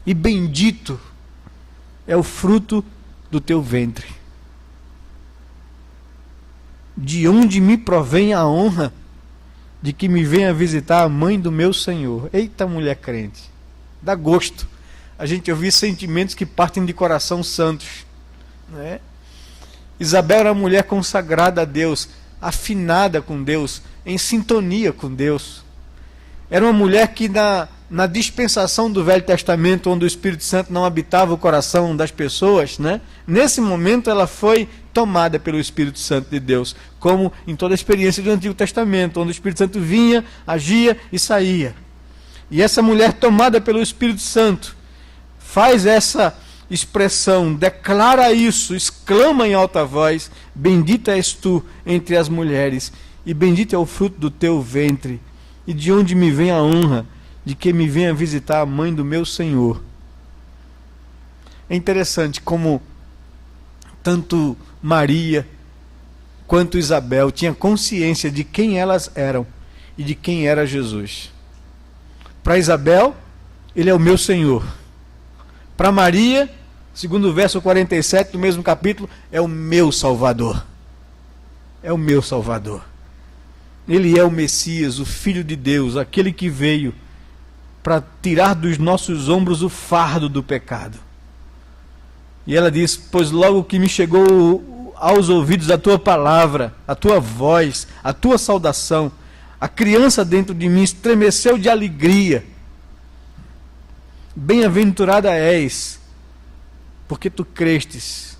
e bendito é o fruto do teu ventre. De onde me provém a honra de que me venha visitar a mãe do meu Senhor? Eita, mulher crente, dá gosto a gente ouvir sentimentos que partem de coração santos, não é? Isabel era uma mulher consagrada a Deus, afinada com Deus, em sintonia com Deus. Era uma mulher que na dispensação do Velho Testamento, onde o Espírito Santo não habitava o coração das pessoas, nesse momento ela foi tomada pelo Espírito Santo de Deus, como em toda a experiência do Antigo Testamento, onde o Espírito Santo vinha, agia e saía. E essa mulher tomada pelo Espírito Santo faz essa expressão, declara isso, exclama em alta voz: bendita és tu entre as mulheres, e bendito é o fruto do teu ventre. E de onde me vem a honra de que me venha visitar a mãe do meu Senhor? É interessante como tanto Maria quanto Isabel tinham consciência de quem elas eram e de quem era Jesus. Para Isabel, ele é o meu Senhor. Para Maria, segundo o verso 47 do mesmo capítulo, é o meu Salvador. É o meu Salvador. Ele é o Messias, o Filho de Deus, aquele que veio para tirar dos nossos ombros o fardo do pecado. E ela diz: pois logo que me chegou aos ouvidos a tua palavra, a tua voz, a tua saudação, a criança dentro de mim estremeceu de alegria. Bem-aventurada és, porque tu crestes.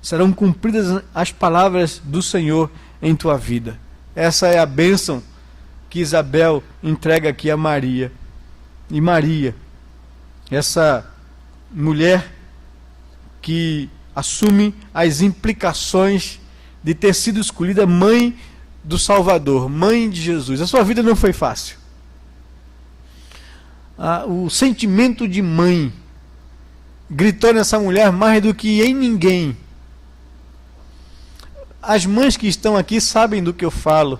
Serão cumpridas as palavras do Senhor em tua vida. Essa é a bênção que Isabel entrega aqui a Maria. E Maria, essa mulher que assume as implicações de ter sido escolhida mãe do Salvador, mãe de Jesus. A sua vida não foi fácil. O sentimento de mãe gritou nessa mulher mais do que em ninguém. As mães que estão aqui sabem do que eu falo.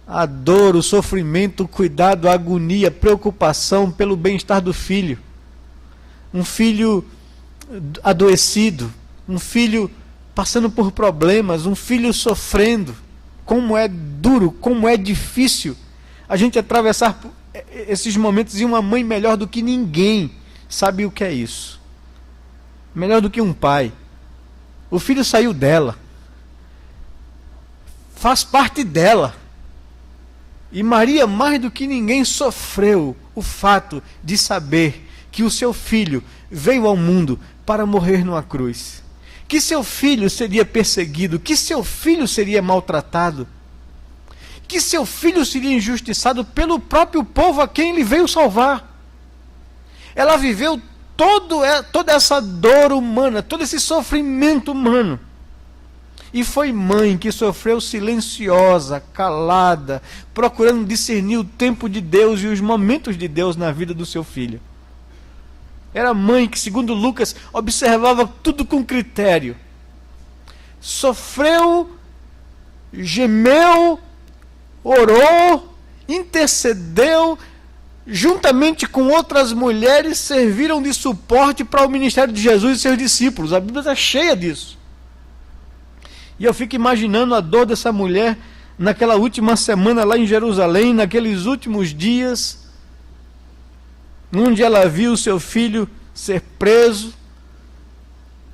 A dor, o sofrimento, o cuidado, a agonia, a preocupação pelo bem-estar do filho. Um filho adoecido, um filho passando por problemas, um filho sofrendo. Como é duro, como é difícil a gente atravessar esses momentos, e uma mãe melhor do que ninguém sabe o que é isso. Melhor do que um pai. O filho saiu dela, faz parte dela. E Maria, mais do que ninguém, sofreu o fato de saber que o seu filho veio ao mundo para morrer numa cruz, que seu filho seria perseguido, que seu filho seria maltratado, que seu filho seria injustiçado pelo próprio povo a quem ele veio salvar. Ela viveu toda essa dor humana, todo esse sofrimento humano. E foi mãe que sofreu silenciosa, calada, procurando discernir o tempo de Deus e os momentos de Deus na vida do seu filho. Era mãe que, segundo Lucas, observava tudo com critério. Sofreu, gemeu, orou, intercedeu, juntamente com outras mulheres, serviram de suporte para o ministério de Jesus e seus discípulos. A Bíblia está cheia disso. E eu fico imaginando a dor dessa mulher naquela última semana lá em Jerusalém, naqueles últimos dias, onde ela viu o seu filho ser preso,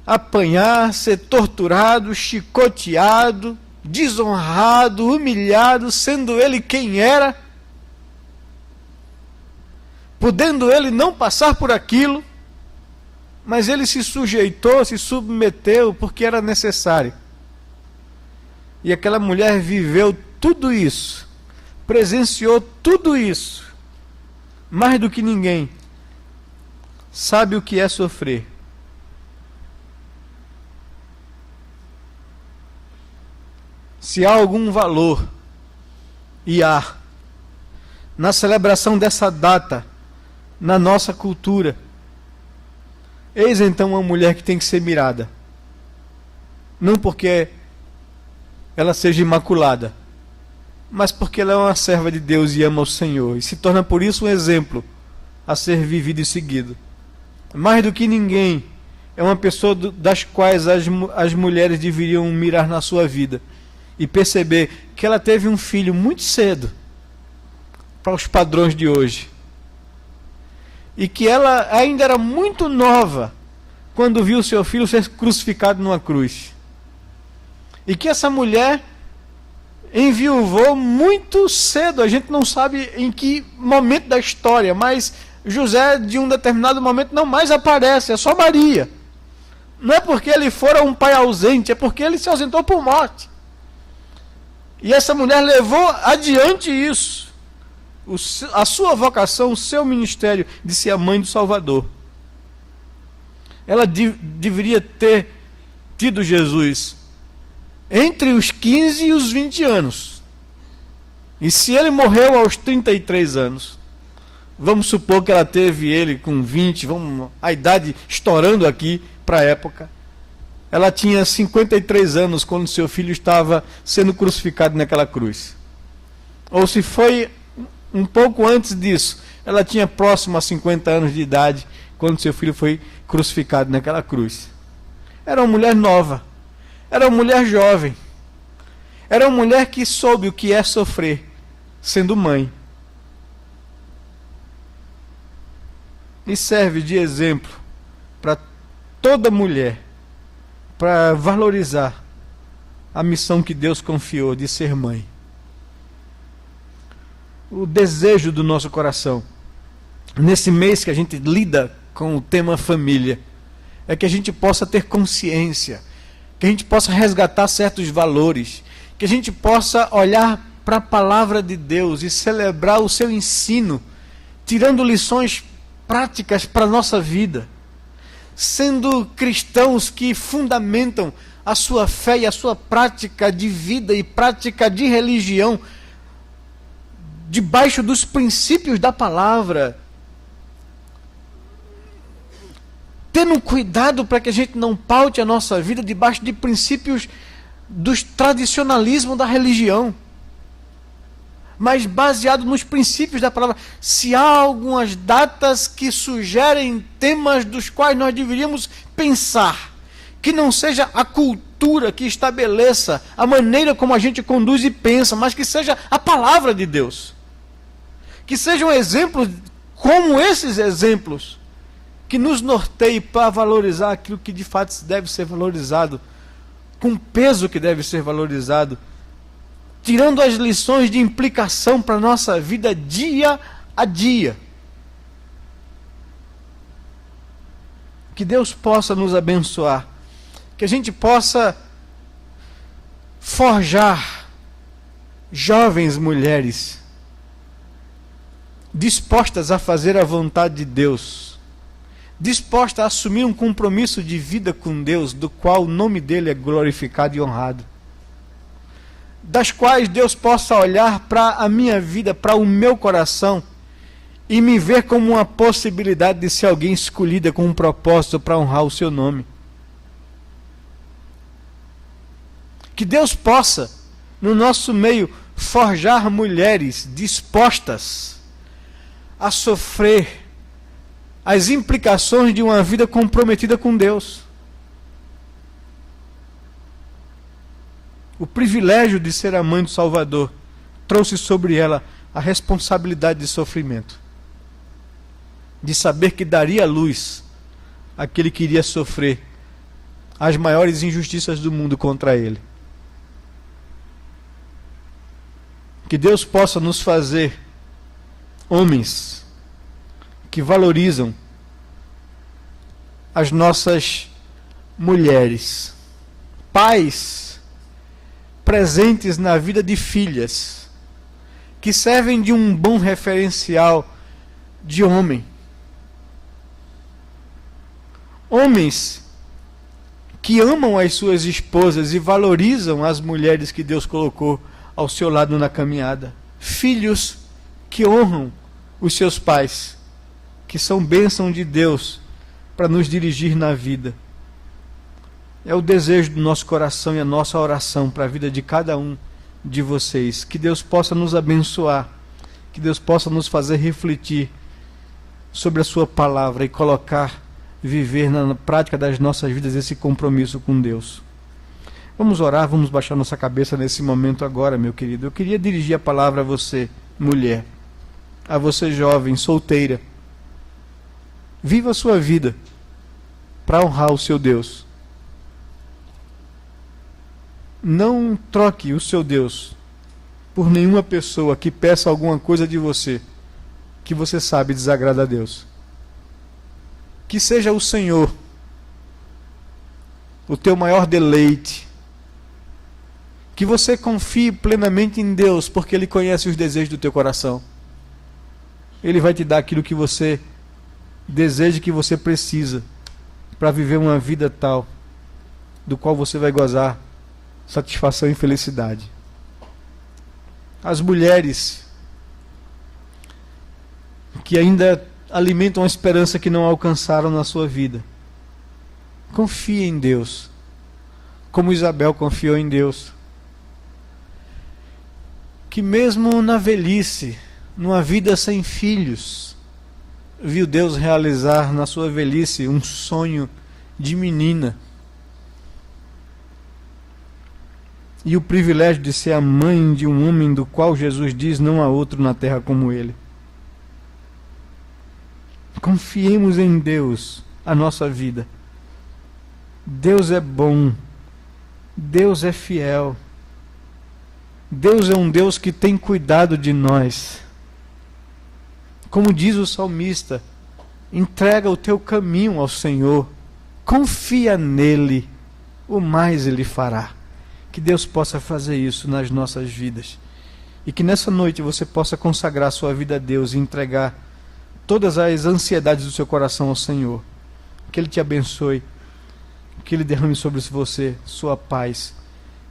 apanhar, ser torturado, chicoteado, desonrado, humilhado, sendo ele quem era, podendo ele não passar por aquilo, mas ele se sujeitou, se submeteu porque era necessário. E aquela mulher viveu tudo isso, presenciou tudo isso, mais do que ninguém, sabe o que é sofrer. Se há algum valor, e há, na celebração dessa data, na nossa cultura, eis então uma mulher que tem que ser mirada. Não porque ela seja imaculada, mas porque ela é uma serva de Deus e ama o Senhor, e se torna por isso um exemplo a ser vivido e seguido. Mais do que ninguém, é uma pessoa das quais as mulheres deveriam mirar na sua vida, e perceber que ela teve um filho muito cedo, para os padrões de hoje, e que ela ainda era muito nova, quando viu seu filho ser crucificado numa cruz. E que essa mulher enviuvou muito cedo, a gente não sabe em que momento da história, mas José, de um determinado momento, não mais aparece, é só Maria. Não é porque ele fora um pai ausente, é porque ele se ausentou por morte. E essa mulher levou adiante isso, a sua vocação, o seu ministério de ser a mãe do Salvador. ela deveria ter tido Jesus entre os 15 e os 20 anos. E se ele morreu aos 33 anos, vamos supor que ela teve ele com 20, a idade estourando aqui para a época. Ela tinha 53 anos quando seu filho estava sendo crucificado naquela cruz. Ou se foi um pouco antes disso, ela tinha próximo a 50 anos de idade quando seu filho foi crucificado naquela cruz. Era uma mulher nova, era uma mulher jovem, era uma mulher que soube o que é sofrer sendo mãe. E serve de exemplo para toda mulher, para valorizar a missão que Deus confiou de ser mãe. O desejo do nosso coração, nesse mês que a gente lida com o tema família, é que a gente possa ter consciência, que a gente possa resgatar certos valores, que a gente possa olhar para a palavra de Deus e celebrar o seu ensino, tirando lições práticas para a nossa vida, sendo cristãos que fundamentam a sua fé e a sua prática de vida e prática de religião debaixo dos princípios da palavra, tendo cuidado para que a gente não paute a nossa vida debaixo de princípios dos tradicionalismos da religião, mas baseado nos princípios da palavra. Se há algumas datas que sugerem temas dos quais nós deveríamos pensar, que não seja a cultura que estabeleça a maneira como a gente conduz e pensa, mas que seja a palavra de Deus. Que sejam exemplos como esses exemplos, que nos norteiem para valorizar aquilo que de fato deve ser valorizado, com peso que deve ser valorizado, tirando as lições de implicação para a nossa vida dia a dia. Que Deus possa nos abençoar, que a gente possa forjar jovens mulheres dispostas a fazer a vontade de Deus, dispostas a assumir um compromisso de vida com Deus, do qual o nome dele é glorificado e honrado, das quais Deus possa olhar para a minha vida, para o meu coração, e me ver como uma possibilidade de ser alguém escolhida com um propósito para honrar o seu nome. Que Deus possa, no nosso meio, forjar mulheres dispostas a sofrer as implicações de uma vida comprometida com Deus. O privilégio de ser a mãe do Salvador trouxe sobre ela a responsabilidade de sofrimento, de saber que daria luz àquele que iria sofrer as maiores injustiças do mundo contra ele. Que Deus possa nos fazer homens que valorizam as nossas mulheres, pais presentes na vida de filhas, que servem de um bom referencial de homem. Homens que amam as suas esposas e valorizam as mulheres que Deus colocou ao seu lado na caminhada. Filhos que honram os seus pais, que são bênção de Deus para nos dirigir na vida. É o desejo do nosso coração e a nossa oração para a vida de cada um de vocês. Que Deus possa nos abençoar, que Deus possa nos fazer refletir sobre a sua palavra e colocar, viver na prática das nossas vidas esse compromisso com Deus. Vamos orar, vamos baixar nossa cabeça nesse momento agora, meu querido. Eu queria dirigir a palavra a você, mulher, a você, jovem, solteira. Viva a sua vida para honrar o seu Deus. Não troque o seu Deus por nenhuma pessoa que peça alguma coisa de você que você sabe desagrada a Deus. Que seja o Senhor o teu maior deleite. Que você confie plenamente em Deus, porque Ele conhece os desejos do teu coração. Ele vai te dar aquilo que você deseja, que você precisa, para viver uma vida tal, do qual você vai gozar satisfação e felicidade. As mulheres que ainda alimentam a esperança que não alcançaram na sua vida, confie em Deus, como Isabel confiou em Deus. Que mesmo na velhice, numa vida sem filhos, viu Deus realizar na sua velhice um sonho de menina. E o privilégio de ser a mãe de um homem do qual Jesus diz: não há outro na terra como ele. Confiemos em Deus a nossa vida. Deus é bom. Deus é fiel. Deus é um Deus que tem cuidado de nós. Como diz o salmista, entrega o teu caminho ao Senhor. Confia nele, o mais ele fará. Que Deus possa fazer isso nas nossas vidas. E que nessa noite você possa consagrar sua vida a Deus e entregar todas as ansiedades do seu coração ao Senhor. Que Ele te abençoe. Que Ele derrame sobre você sua paz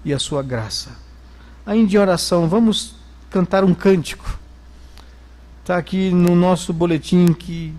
e a sua graça. Ainda em oração, vamos cantar um cântico. Está aqui no nosso boletim que